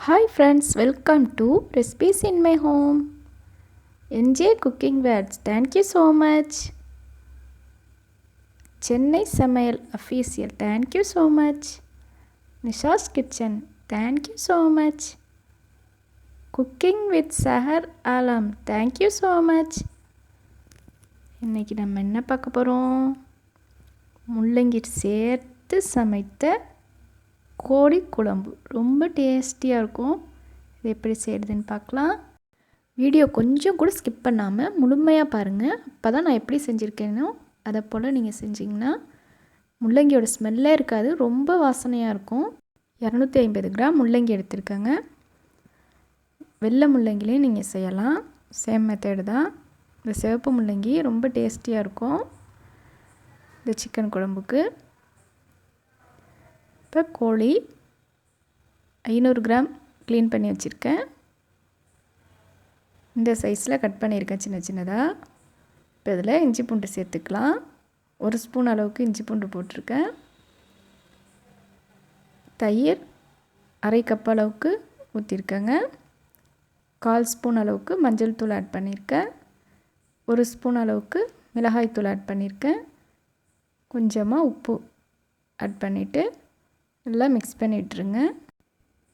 Hi friends, welcome to Recipes in My Home. NJ Cooking Words, thank you so much. Chennai Samayal Official, thank you so much. Nisha's Kitchen, thank you so much. Cooking with Sahar Alam, thank you so much. இன்னைக்கு நம்ம என்ன பார்க்க போகிறோம்? முள்ளங்கி சேர்த்து சமைத்த கோழி குழம்பு ரொம்ப டேஸ்டியாக இருக்கும். இது எப்படி செய்கிறதுன்னு பார்க்கலாம். வீடியோ கொஞ்சம் கூட ஸ்கிப் பண்ணாமல் முழுமையாக பாருங்கள். அப்போ தான் நான் எப்படி செஞ்சுருக்கேனோ அதை போல் நீங்கள் செஞ்சிங்கன்னா முள்ளங்கியோட ஸ்மெல்லே இருக்காது, ரொம்ப வாசனையாக இருக்கும். 250 கிராம் முள்ளங்கி எடுத்துருக்கேங்க. வெள்ளை முள்ளங்கிலையும் நீங்கள் செய்யலாம், சேம் மெத்தேடு தான். இந்த சிவப்பு முள்ளங்கி ரொம்ப டேஸ்டியாக இருக்கும் இந்த சிக்கன் குழம்புக்கு. இப்போ கோழி 500 கிராம் க்ளீன் பண்ணி வச்சுருக்கேன். இந்த சைஸில் கட் பண்ணியிருக்கேன் சின்ன சின்னதாக. இப்போ இதில் இஞ்சி பூண்டு சேர்த்துக்கலாம். 1 ஸ்பூன் அளவுக்கு இஞ்சி பூண்டு போட்டிருக்கேன். தயிர் 1/2 கப் அளவுக்கு ஊற்றிருக்கேங்க. 1/4 ஸ்பூன் அளவுக்கு மஞ்சள் தூள் ஆட் பண்ணியிருக்கேன். 1 ஸ்பூன் அளவுக்கு மிளகாய் தூள் ஆட் பண்ணியிருக்கேன். கொஞ்சமாக உப்பு ஆட் பண்ணிவிட்டு நல்லா மிக்ஸ் பண்ணி விட்டுருங்க.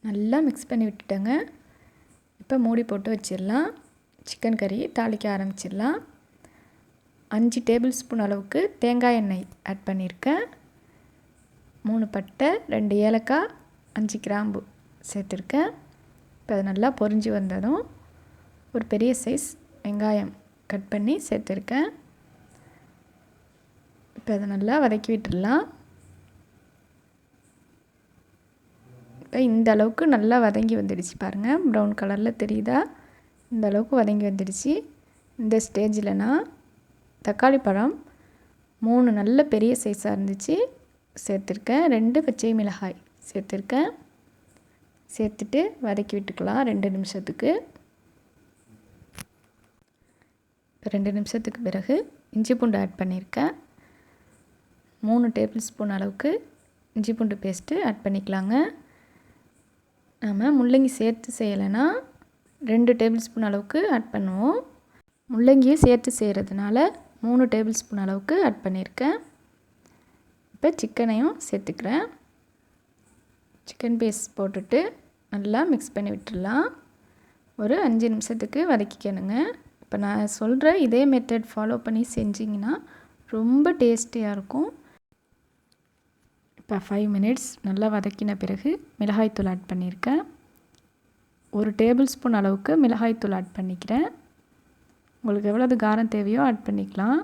நல்லா மிக்ஸ் பண்ணி விட்டுட்டேங்க. இப்போ மூடி போட்டு வச்சிடலாம். சிக்கன் கறி தாளிக்க ஆரம்பிச்சிடலாம். 5 டேபிள் ஸ்பூன் அளவுக்கு தேங்காய் எண்ணெய் ஆட் பண்ணியிருக்கேன். 3 பட்டை, 2 ஏலக்காய், 5 கிராம்பு சேர்த்துருக்கேன். இப்போ அது நல்லா பொரிஞ்சு வந்ததும் ஒரு பெரிய சைஸ் வெங்காயம் கட் பண்ணி சேர்த்துருக்கேன். இப்போ அதை நல்லா வதக்கி விட்டுடலாம். இப்போ இந்த அளவுக்கு நல்லா வதங்கி வந்துடுச்சு பாருங்கள், ப்ரௌன் கலரில் தெரியுதா? இந்த அளவுக்கு வதங்கி வந்துடுச்சு. இந்த ஸ்டேஜில் நான் தக்காளி பழம் 3 நல்ல பெரிய சைஸாக இருந்துச்சு சேர்த்துருக்கேன். 2 பச்சை மிளகாய் சேர்த்துருக்கேன். சேர்த்துட்டு வதக்கி விட்டுக்கலாம் 2 நிமிஷத்துக்கு. 2 நிமிஷத்துக்கு பிறகு இஞ்சி பூண்டு ஆட் பண்ணியிருக்கேன். 3 டேபிள் ஸ்பூன் அளவுக்கு இஞ்சி பூண்டு பேஸ்ட்டு ஆட் பண்ணிக்கலாங்க. நம்ம முள்ளங்கி சேர்த்து செய்யலைன்னா 2 டேபிள் ஸ்பூன் அளவுக்கு ஆட் பண்ணுவோம். முள்ளங்கியை சேர்த்து செய்கிறதுனால 3 டேபிள் ஸ்பூன் அளவுக்கு ஆட் பண்ணியிருக்கேன். இப்போ சிக்கனையும் சேர்த்துக்கிறேன். சிக்கன் பேஸ்ட் போட்டுட்டு நல்லா மிக்ஸ் பண்ணி விட்டுடலாம். ஒரு 5 நிமிஷத்துக்கு வதக்கிக்கணுங்க. இப்போ நான் சொல்கிற இதே மெத்தட் ஃபாலோ பண்ணி செஞ்சிங்கன்னா ரொம்ப டேஸ்டியாக இருக்கும். இப்போ 5 மினிட்ஸ் நல்லா வதக்கின பிறகு மிளகாய்த்தூள் ஆட் பண்ணியிருக்கேன். 1 டேபிள் ஸ்பூன் அளவுக்கு மிளகாய்த்தூள் ஆட் பண்ணிக்கிறேன். உங்களுக்கு எவ்வளவு காரம் தேவையோ ஆட் பண்ணிக்கலாம்.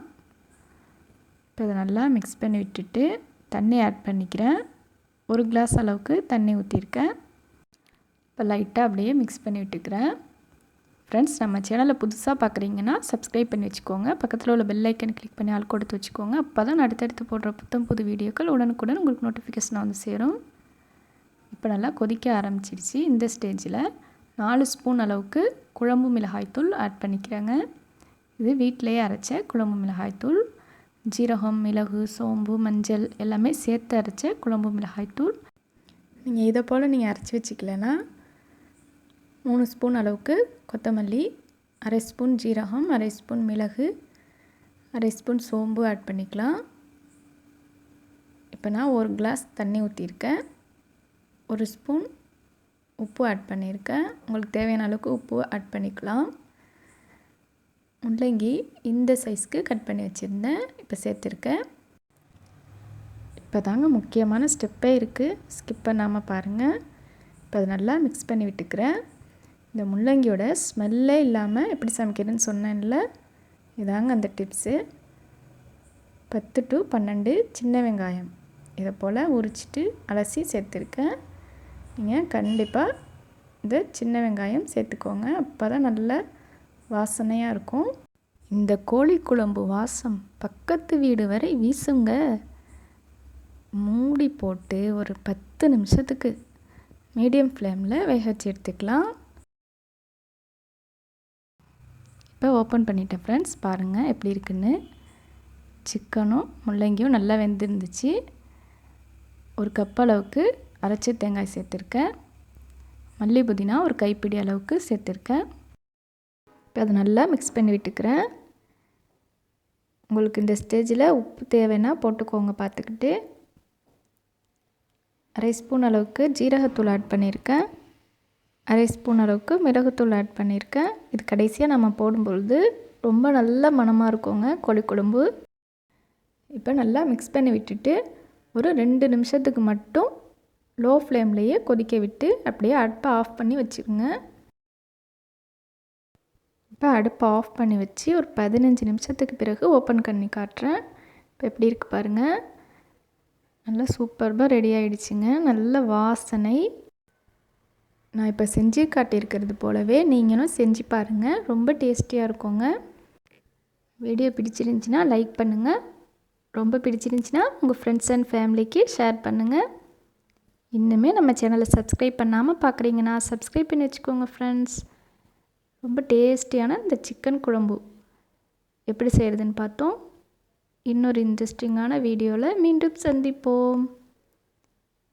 இப்போ இதை நல்லா மிக்ஸ் பண்ணி விட்டுட்டு தண்ணி ஆட் பண்ணிக்கிறேன். 1 கிளாஸ் அளவுக்கு தண்ணி ஊற்றிருக்கேன். இப்போ லைட்டாக அப்படியே மிக்ஸ் பண்ணி விட்டுக்கிறேன். ஃப்ரெண்ட்ஸ், நம்ம சேனலை புதுசாக பார்க்குறீங்கன்னா சப்ஸ்கிரைப் பண்ணி வச்சுக்கோங்க. பக்கத்தில் உள்ள பெல் ஐக்கன் கிளிக் பண்ணி ஆள் கொடுத்து வச்சுக்கோங்க. அப்போ தான் அடுத்தடுத்து போடுற புது வீடியோக்கள் உடனுக்குடன் உங்களுக்கு நோட்டிஃபிகேஷன் வந்து சேரும். இப்போ நல்லா கொதிக்க ஆரம்பிச்சிடுச்சு. இந்த ஸ்டேஜில் 4 ஸ்பூன் அளவுக்கு குழம்பு மிளகாய்த்தூள் ஆட் பண்ணிக்கிறேங்க. இது வீட்டிலையே அரைச்ச குழம்பு மிளகாய்த்தூள். ஜீரகம், மிளகு, சோம்பு, மஞ்சள் எல்லாமே சேர்த்து அரைச்ச குழம்பு மிளகாய்த்தூள். நீங்கள் இதை போல் நீங்கள் அரைச்சி வச்சுக்கலன்னா 3 ஸ்பூன் அளவுக்கு கொத்தமல்லி, 1/2 ஸ்பூன் ஜீரகம், 1/2 ஸ்பூன் மிளகு, 1/2 ஸ்பூன் சோம்பு ஆட் பண்ணிக்கலாம். இப்போ நான் 1 கிளாஸ் தண்ணி ஊற்றிருக்கேன். 1 ஸ்பூன் உப்பு ஆட் பண்ணியிருக்கேன். உங்களுக்கு தேவையான அளவுக்கு உப்பு ஆட் பண்ணிக்கலாம். முள்ளங்கி இந்த சைஸ்க்கு கட் பண்ணி வச்சுருந்தேன், இப்போ சேர்த்துருக்கேன். இப்போ தாங்க முக்கியமான ஸ்டெப்பே இருக்குது, ஸ்கிப் பண்ணாமல் பாருங்கள். இப்போ அதை நல்லா மிக்ஸ் பண்ணி விட்டுக்கிறேன். இந்த முள்ளங்கியோட ஸ்மெல்லே இல்லாமல் எப்படி சமைக்கிறதுன்னு சொன்னேன்ல, இதாங்க அந்த டிப்ஸு. 10 to 12 சின்ன வெங்காயம் இதை போல் உரிச்சிட்டு அலசி சேர்த்துருக்கேன். நீங்கள் கண்டிப்பாக இந்த சின்ன வெங்காயம் சேர்த்துக்கோங்க, அப்போ தான் நல்ல வாசனையாக இருக்கும். இந்த கோழி குழம்பு வாசம் பக்கத்து வீடு வரை வீசுங்க. மூடி போட்டு ஒரு 10 நிமிஷத்துக்கு மீடியம் ஃப்ளேமில் வேக வச்சு எடுத்துக்கலாம். இப்போ ஓப்பன் பண்ணிட்டேன் ஃப்ரெண்ட்ஸ், பாருங்கள் எப்படி இருக்குன்னு. சிக்கனும் முள்ளங்கியும் நல்லா வெந்திருந்துச்சு. 1 கப் அளவுக்கு அரைச்ச தேங்காய் சேர்த்துருக்கேன். மல்லி புதினா ஒரு கைப்பிடி அளவுக்கு சேர்த்துருக்கேன். இப்போ அதை நல்லா மிக்ஸ் பண்ணி விட்டுக்கிறேன். உங்களுக்கு இந்த ஸ்டேஜில் உப்பு தேவைன்னா போட்டுக்கோங்க பார்த்துக்கிட்டு. அரை ஸ்பூன் அளவுக்கு ஜீரகத்தூள் ஆட் பண்ணியிருக்கேன். அரை ஸ்பூன் அளவுக்கு மிளகுத்தூள் ஆட் பண்ணியிருக்கேன். இது கடைசியாக நம்ம போடும்பொழுது ரொம்ப நல்ல மணமாக இருக்குங்க கோழி குழம்பு. இப்போ நல்லா மிக்ஸ் பண்ணி விட்டுட்டு ஒரு 2 நிமிஷத்துக்கு மட்டும் லோ ஃப்ளேம்லேயே கொதிக்க விட்டு அப்படியே அடுப்பை ஆஃப் பண்ணி வச்சுருங்க. இப்போ அடுப்பை ஆஃப் பண்ணி வச்சு ஒரு 15 நிமிஷத்துக்கு பிறகு ஓப்பன் பண்ணி காட்டுறேன். இப்போ எப்படி இருக்குது பாருங்கள். நல்லா சூப்பராக ரெடி ஆகிடுச்சிங்க. நல்ல வாசனை. நான் இப்போ செஞ்சு காட்டியிருக்கிறது போலவே நீங்களும் செஞ்சு பாருங்கள். ரொம்ப டேஸ்டியாக இருக்குங்க. வீடியோ பிடிச்சிருந்துச்சின்னா லைக் பண்ணுங்கள். ரொம்ப பிடிச்சிருந்துச்சின்னா உங்கள் ஃப்ரெண்ட்ஸ் அண்ட் ஃபேமிலிக்கு ஷேர் பண்ணுங்கள். இன்னுமே நம்ம சேனலை சப்ஸ்கிரைப் பண்ணாமல் பார்க்குறீங்கன்னா சப்ஸ்கிரைப் பண்ணி வச்சுக்கோங்க ஃப்ரெண்ட்ஸ். ரொம்ப டேஸ்டியான இந்த சிக்கன் குழம்பு எப்படி செய்கிறதுன்னு பார்த்தோம். இன்னொரு இன்ட்ரெஸ்டிங்கான வீடியோவில் மீண்டும் சந்திப்போம்.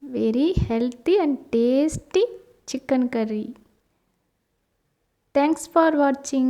Very healthy and tasty chicken curry. Thanks for watching.